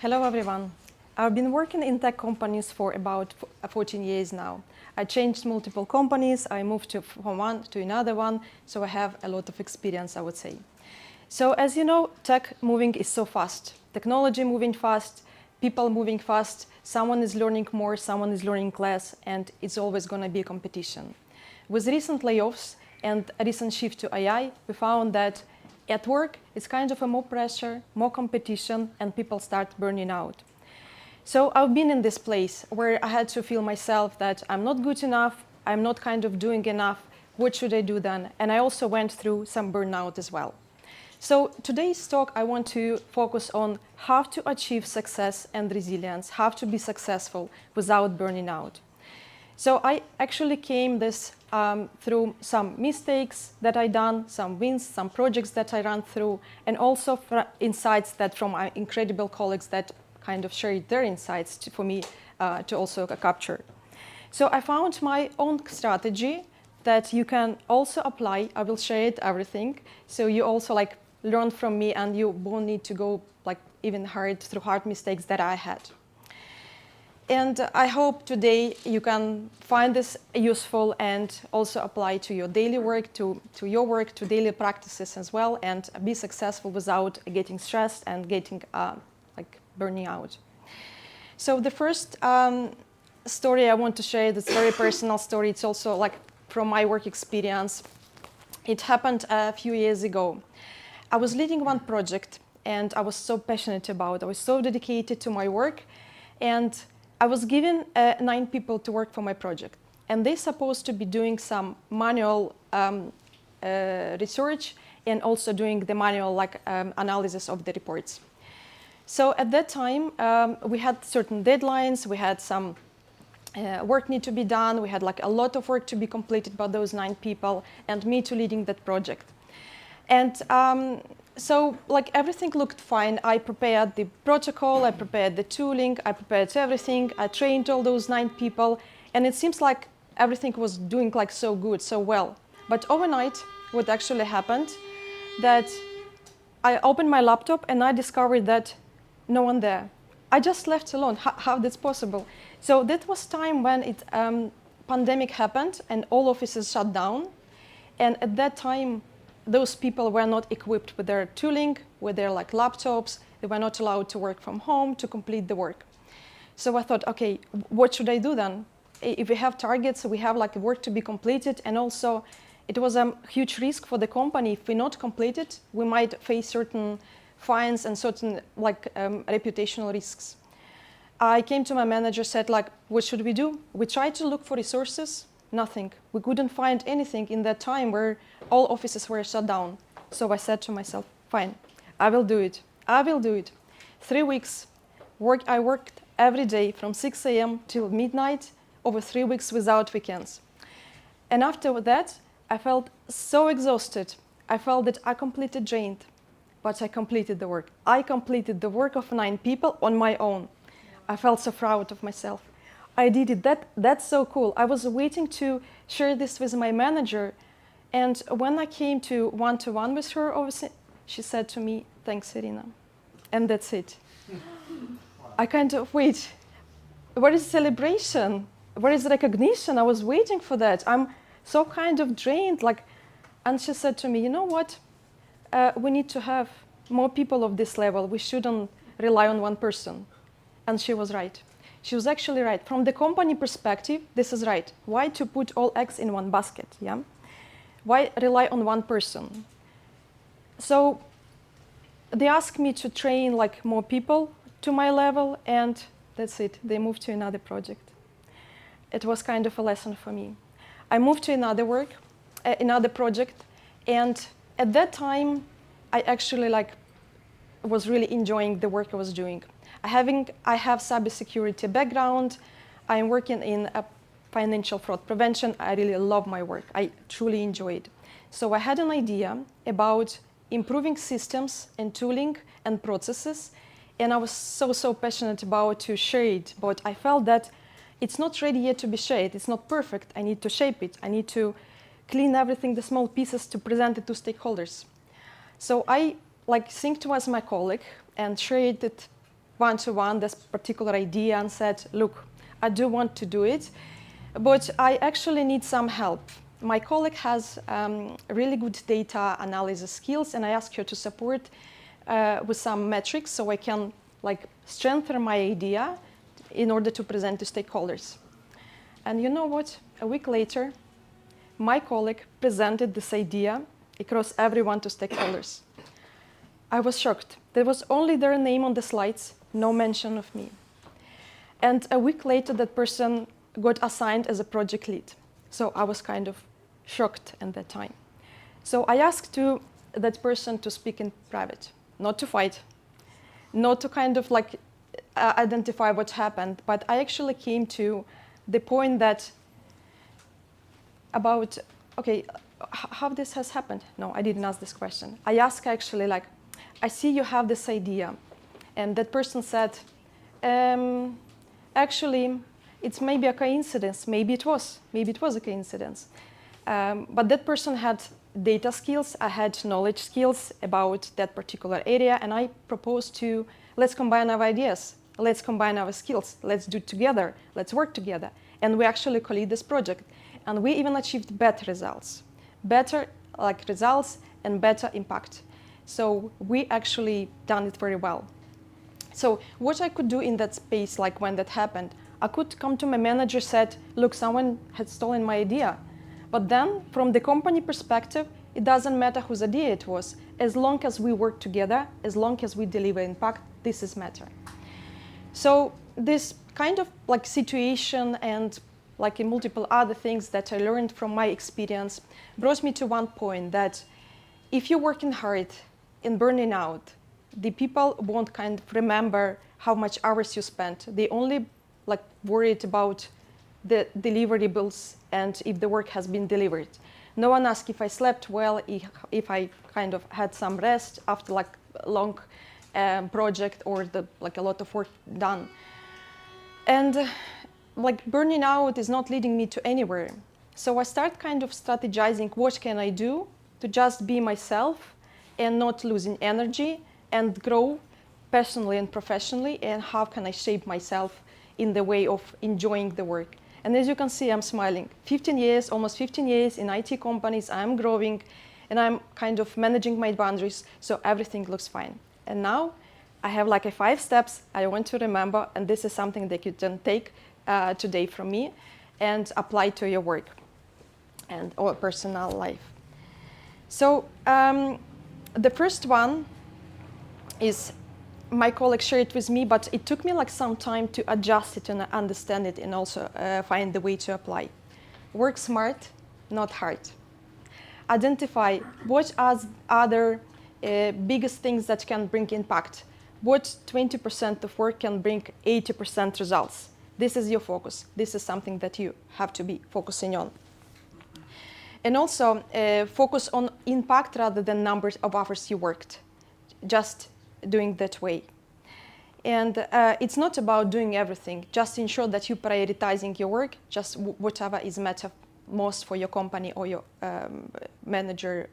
Hello everyone. I've been working in tech companies for about 14 years now. I changed multiple companies, I moved from one to another one, so I have a lot of experience, I would say. So as you know, tech moving is so fast. Technology moving fast, people moving fast, someone is learning more, someone is learning less, and it's always going to be a competition. With recent layoffs and a recent shift to AI, we found that at work, it's kind of a more pressure, more competition, and people start burning out. So I've been in this place where I had to feel myself that I'm not good enough, I'm not kind of doing enough, what should I do then? And I also went through some burnout as well. So today's talk, I want to focus on how to achieve success and resilience, how to be successful without burning out. So I actually came this through some mistakes that I done, some wins, some projects that I ran through, and also insights that from my incredible colleagues that kind of shared their insights for me to also capture. So I found my own strategy that you can also apply. I will share it, everything. So you also learn from me and you won't need to go even through hard mistakes that I had. And I hope today you can find this useful and also apply to your daily work, to your work, to daily practices as well, and be successful without getting stressed and getting burning out. So the first story I want to share, this very personal story, it's also from my work experience. It happened a few years ago. I was leading one project and I was so passionate about it. I was so dedicated to my work, and I was given 9 people to work for my project, and they're supposed to be doing some manual research and also doing the manual analysis of the reports. So at that time, we had certain deadlines, we had some work need to be done, we had a lot of work to be completed by those 9 people, and me to leading that project. And so everything looked fine. I prepared the protocol, I prepared the tooling, I prepared everything, I trained all those 9 people, and it seems like everything was doing so good, so well. But overnight, what actually happened, that I opened my laptop and I discovered that no one there. I just left alone. How that's possible? So that was time when it pandemic happened and all offices shut down, and at that time, those people were not equipped with their tooling, with their laptops. They were not allowed to work from home to complete the work. So I thought, okay, what should I do then? If we have targets, we have work to be completed, and also it was a huge risk for the company. If we not complete it, we might face certain fines and certain reputational risks. I came to my manager, said what should we do? We tried to look for resources. Nothing. We couldn't find anything in that time where all offices were shut down. So I said to myself, fine, I will do it. I will do it. 3 weeks. I worked every day from 6 a.m. till midnight, over 3 weeks without weekends. And after that, I felt so exhausted. I felt that I completely drained, but I completed the work. I completed the work of 9 people on my own. I felt so proud of myself. I did it. That's so cool. I was waiting to share this with my manager, and when I came to one-to-one with her, she said to me, "Thanks, Iryna," and that's it. I kind of wait. Where is celebration? Where is recognition? I was waiting for that. I'm so kind of drained, and she said to me, "You know what? We need to have more people of this level. We shouldn't rely on one person," and she was right. She was actually right. From the company perspective, this is right. Why to put all eggs in one basket? Yeah. Why rely on one person? So they asked me to train more people to my level, and that's it. They moved to another project. It was kind of a lesson for me. I moved to another project, and at that time, I actually was really enjoying the work I was doing. I have cybersecurity background. I'm working in financial fraud prevention. I really love my work. I truly enjoy it. So I had an idea about improving systems and tooling and processes, and I was so passionate about to share it. But I felt that it's not ready yet to be shared. It's not perfect. I need to shape it. I need to clean everything, the small pieces, to present it to stakeholders. So I synced with my colleague and shared it one-to-one this particular idea and said, look, I do want to do it, but I actually need some help. My colleague has really good data analysis skills, and I asked her to support with some metrics so I can strengthen my idea in order to present to stakeholders. And you know what? A week later, my colleague presented this idea across everyone to stakeholders. I was shocked. There was only their name on the slides, no mention of me. And a week later, that person got assigned as a project lead. So I was kind of shocked at that time. So I asked that person to speak in private, not to fight, not to kind of identify what happened, but I actually came to the point that about, okay, how this has happened? No, I didn't ask this question. I asked actually I see you have this idea. And that person said, actually, it's maybe a coincidence. Maybe it was a coincidence. But that person had data skills. I had knowledge skills about that particular area. And I proposed let's combine our ideas. Let's combine our skills. Let's do it together. Let's work together. And we actually co-lead this project. And we even achieved better results. Better results and better impact. So we actually done it very well. So what I could do in that space, when that happened, I could come to my manager and said, look, someone had stolen my idea. But then from the company perspective, it doesn't matter whose idea it was. As long as we work together, as long as we deliver impact, this is matter. So this kind of situation and in multiple other things that I learned from my experience brought me to one point that if you're working hard and burning out, the people won't kind of remember how much hours you spent. They only worried about the deliverables and if the work has been delivered. No one asked if I slept well, if I kind of had some rest after a long project or a lot of work done. And burning out is not leading me to anywhere. So I start kind of strategizing what can I do to just be myself and not losing energy and grow personally and professionally, and how can I shape myself in the way of enjoying the work. And as you can see, I'm smiling. 15 years, almost 15 years in IT companies, I'm growing and I'm kind of managing my boundaries, so everything looks fine. And now I have 5 steps I want to remember, and this is something that you can take today from me and apply to your work or personal life. So the first one is my colleague shared it with me, but it took me some time to adjust it and understand it and also find the way to apply. Work smart, not hard. Identify what are other biggest things that can bring impact. What 20% of work can bring 80% results. This is your focus. This is something that you have to be focusing on. And also focus on impact rather than numbers of hours you worked. Just doing that way. And it's not about doing everything. Just ensure that you're prioritizing your work, just whatever is matter most for your company or your manager.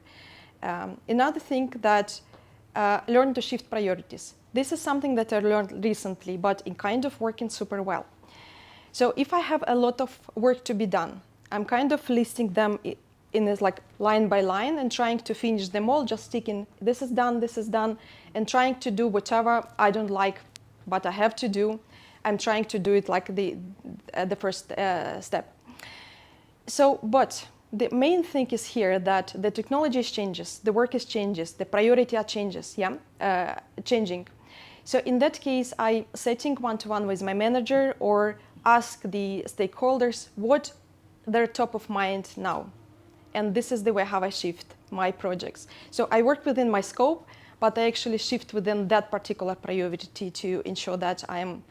Another thing that learn to shift priorities. This is something that I learned recently, but in kind of working super well. So if I have a lot of work to be done, I'm kind of listing them in this line by line and trying to finish them all, just sticking this is done, and trying to do whatever I don't like, but I have to do. I'm trying to do it the first step. So, but the main thing is here that the technology changes, the work is changes, the priority are changes, changing. So in that case, I setting one-to-one with my manager or ask the stakeholders what they're top of mind now. And this is the way how I shift my projects. So I work within my scope, but I actually shift within that particular priority to ensure that I am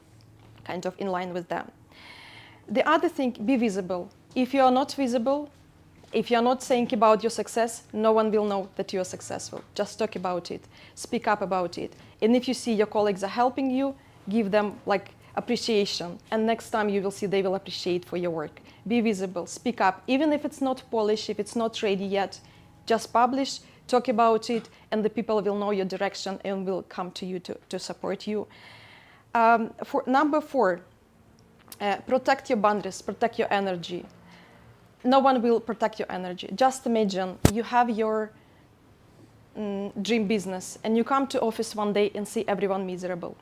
kind of in line with them. The other thing, be visible. If you are not visible, if you're not saying about your success, no one will know that you're successful. Just talk about it, speak up about it. And if you see your colleagues are helping you, give them appreciation. And next time you will see they will appreciate for your work. Be visible, speak up. Even if it's not polished, if it's not ready yet, just publish, talk about it, and the people will know your direction and will come to you to support you. For number 4, protect your boundaries, protect your energy. No one will protect your energy. Just imagine you have your dream business and you come to office one day and see everyone miserable.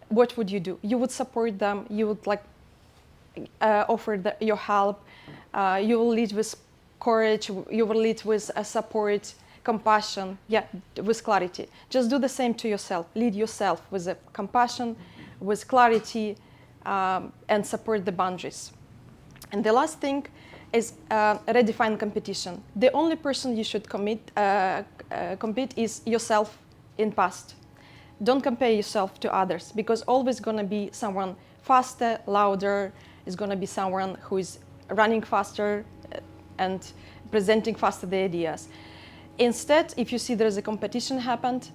What would you do? You would support them. You would offer your help. You will lead with courage. You will lead with support, compassion, with clarity. Just do the same to yourself. Lead yourself with compassion, with clarity, and support the boundaries. And the last thing is redefine competition. The only person you should compete is yourself in past. Don't compare yourself to others, because always going to be someone faster, louder, is going to be someone who is running faster and presenting faster the ideas. Instead, if you see there is a competition happened,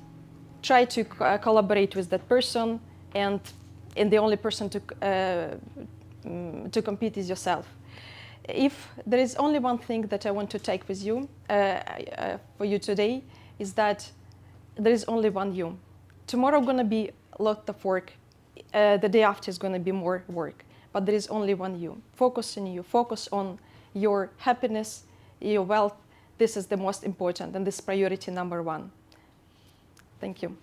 try to collaborate with that person, and the only person to compete is yourself. If there is only one thing that I want to take with you, for you today, is that there is only one you. Tomorrow going to be a lot of work. The day after is going to be more work. But there is only one you. Focus on you. Focus on your happiness, your wealth. This is the most important, and this is priority number 1. Thank you.